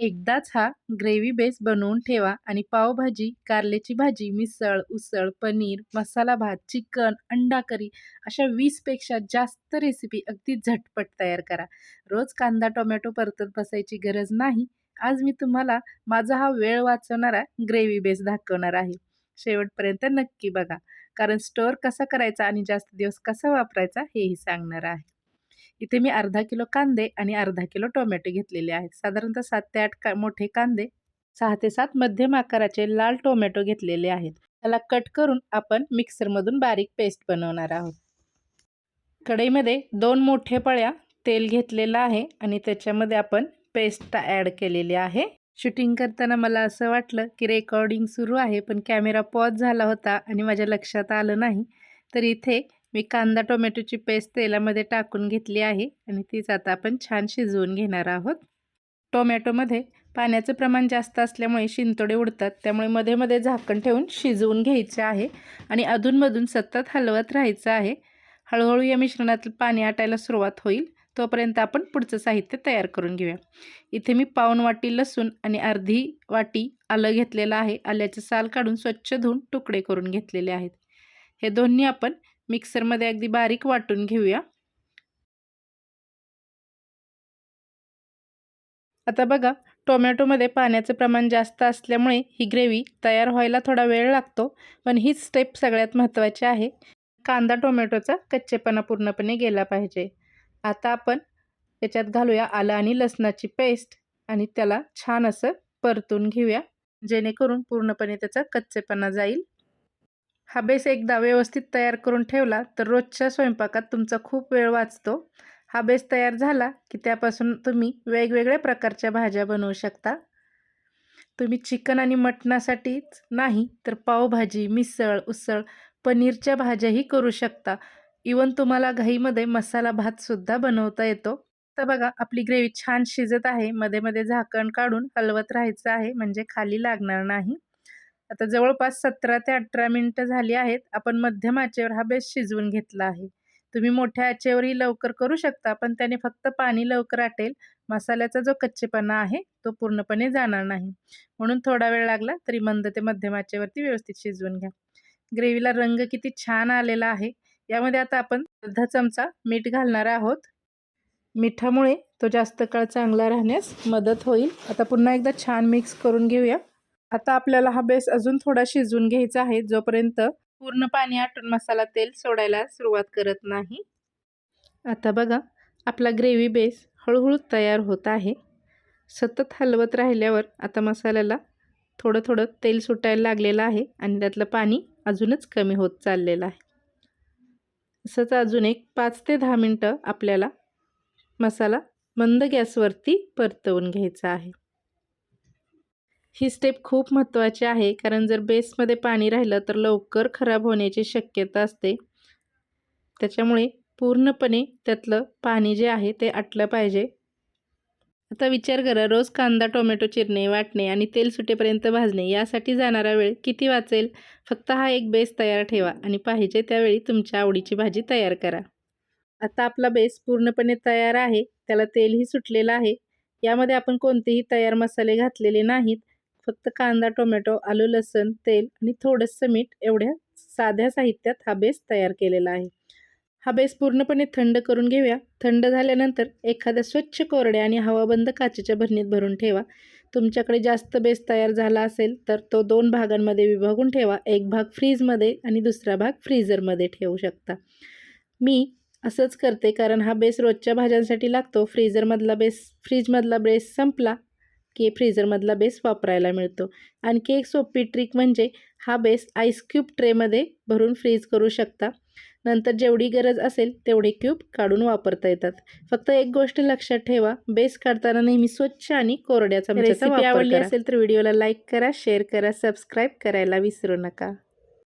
एकदाच हा gravy base बनवून ठेवा आणि पावभाजी, कारल्याची भाजी, मिसळ, उसळ, पनीर, मसाला भात, चिकन, अंडा करी अशा 20 पेक्षा जास्त रेसिपी अगदी झटपट तयार करा. रोज कांदा, टोमॅटो परतत बसायची गरज नाही. आज मी तुम्हाला माझा हा वेळ वाचवणारा ग्रेव्ही बेस दाखवणार आहे. शेवटपर्यंत नक्की बघा. कारण स्टोअर कसा करायचा आणि जास्त दिवस कसा वापरायचा हेही सांगणार आहे. इथे मी अर्धा किलो कांदे आणि अर्धा किलो टोमॅटो घेतलेले आहेत. साधारणतः 7 ते 8 मोठे कांदे, 6 ते 7 मध्यम आकाराचे लाल टोमॅटो घेतलेले आहेत. त्याला कट करून आपण मिक्सरमधून बारीक पेस्ट बनवणार आहोत. कढईमध्ये 2 मोठे पळ्या तेल घेतलेलं आहे आणि त्याच्यामध्ये आपण पेस्ट ॲड केलेली आहे. शूटिंग करताना मला असं वाटलं की रेकॉर्डिंग सुरू आहे, पण कॅमेरा पॉज झाला होता आणि माझ्या लक्षात आलं नाही. तर इथे मी कांदा टोमॅटोची पेस्ट तेलामध्ये टाकून घेतली आहे आणि तीच आता आपण छान शिजवून घेणार आहोत. टोमॅटोमध्ये पाण्याचं प्रमाण जास्त असल्यामुळे शिंतोडे उडतात, त्यामुळे मध्ये मध्ये झाकण ठेवून शिजवून घ्यायचे आहे आणि अधूनमधून सतत हलवत राहायचं आहे. हळूहळू या मिश्रणातील पाणी आटायला सुरुवात होईल, तोपर्यंत आपण पुढचं साहित्य तयार करून घेऊया. इथे मी पाऊण वाटी लसूण आणि अर्धी वाटी आलं घेतलेलं आहे. आल्याचे साल काढून स्वच्छ धुवून तुकडे करून घेतलेले आहेत. हे दोन्ही आपण मिक्सरमध्ये अगदी बारीक वाटून घेऊया. आता बघा, टोमॅटोमध्ये पाण्याचं प्रमाण जास्त असल्यामुळे ही ग्रेव्ही तयार व्हायला थोडा वेळ लागतो, पण हीच स्टेप सगळ्यात महत्त्वाची आहे. कांदा टोमॅटोचा कच्चेपणा पूर्णपणे गेला पाहिजे. आता आपण त्याच्यात घालूया आलं आणि लसणाची पेस्ट आणि त्याला छान असं परतून घेऊया, जेणेकरून पूर्णपणे त्याचा कच्चेपणा जाईल. हा बेस एकदा व्यवस्थित तयार करून ठेवला तर रोजच्या स्वयंपाकात तुमचा खूप वेळ वाचतो. हा बेस तयार झाला की त्यापासून तुम्ही वेगवेगळ्या प्रकारच्या भाज्या बनवू शकता. तुम्ही चिकन आणि मटणासाठीच नाही तर पावभाजी, मिसळ, उसळ, पनीरच्या भाज्याही करू शकता. इवन तुम्हाला घाईमध्ये मसाला भातसुद्धा बनवता येतो. तर बघा, आपली ग्रेव्ही छान शिजत आहे. मध्ये मध्ये झाकण काढून हलवत राहायचं आहे, म्हणजे खाली लागणार नाही. आता जवळपास 17 ते 18 मिनिटं झाली आहेत. आपण मध्यम आचेवर हा बेस शिजवून घेतला आहे. तुम्ही मोठ्या आचेवरही लवकर करू शकता, पण त्याने फक्त पाणी लवकर आटेल. मसाल्याचा जो कच्चेपणा आहे तो पूर्णपणे जाणार नाही. म्हणून थोडा वेळ लागला तरी मंद ते मध्यम आचेवरती व्यवस्थित शिजवून घ्या. ग्रेव्हीला रंग किती छान आलेला आहे. यामध्ये आता आपण अर्धा चमचा मीठ घालणार आहोत. मिठामुळे तो जास्त काळ चांगला राहण्यास मदत होईल. आता पुन्हा एकदा छान मिक्स करून घेऊया. आता आपल्याला हा बेस अजून थोडा शिजवून घ्यायचा आहे, जोपर्यंत पूर्ण पाणी आटून मसाला तेल सोडायला सुरुवात करत नाही. आता बघा, आपला ग्रेव्ही बेस हळूहळू तयार होत आहे. सतत हलवत राहिल्यावर आता मसाल्याला थोडं थोडं तेल सुटायला लागलेलं आहे आणि त्यातलं पाणी अजूनच कमी होत चाललेलं आहे. असंच अजून एक 5 ते 10 मिनटं आपल्याला मसाला मंद गॅसवरती परतवून घ्यायचा आहे. ही स्टेप खूप महत्त्वाची आहे, कारण जर बेसमध्ये पाणी राहिलं तर लवकर खराब होण्याची शक्यता असते. त्याच्यामुळे पूर्णपणे त्यातलं पाणी जे आहे ते आटलं पाहिजे. आता विचार करा, रोज कांदा टोमॅटो चिरणे, वाटणे आणि तेल सुटेपर्यंत भाजणे यासाठी जाणारा वेळ किती वाचेल. फक्त हा एक बेस तयार ठेवा आणि पाहिजे त्यावेळी तुमच्या आवडीची भाजी तयार करा. आता आपला बेस पूर्णपणे तयार आहे. त्याला तेलही सुटलेलं आहे. यामध्ये आपण कोणतेही तयार मसाले घातलेले नाहीत. फक्त कांदा, टोमॅटो, आलं, लसूण, तेल आणि थोडंसं मीठ एवढ्या साध्या साहित्यात हा बेस तयार केलेला आहे. हा बेस पूर्णपणे थंड करून घेऊया. थंड झाल्यानंतर एखाद्या स्वच्छ कोरड्या आणि हवाबंद काचेच्या भरणीत भरून ठेवा. तुमच्याकडे जास्त बेस तयार झाला असेल तर तो 2 भागांमध्ये विभागून ठेवा. एक भाग फ्रीजमध्ये आणि दुसरा भाग फ्रीझरमध्ये ठेवू शकता. मी असंच करते, कारण हा बेस रोजच्या भाज्यांसाठी लागतो. फ्रीजमधला बेस संपला की फ्रीझरमधला बेस वापरायला मिळतो. आणखी एक सोपी ट्रिक म्हणजे हा बेस आईस क्यूब ट्रेमध्ये भरून फ्रीज करू शकता. नंतर जेवढी गरज असेल तेवढे क्यूब काढून वापरता येतात. फक्त एक गोष्ट लक्षात ठेवा, बेस काढताना नेहमी स्वच्छ आणि कोरड्या चमच्याचा वापर करा. रेसिपी आवडली असेल तर व्हिडिओला लाईक करा, शेअर करा, सबस्क्राईब करायला विसरू नका.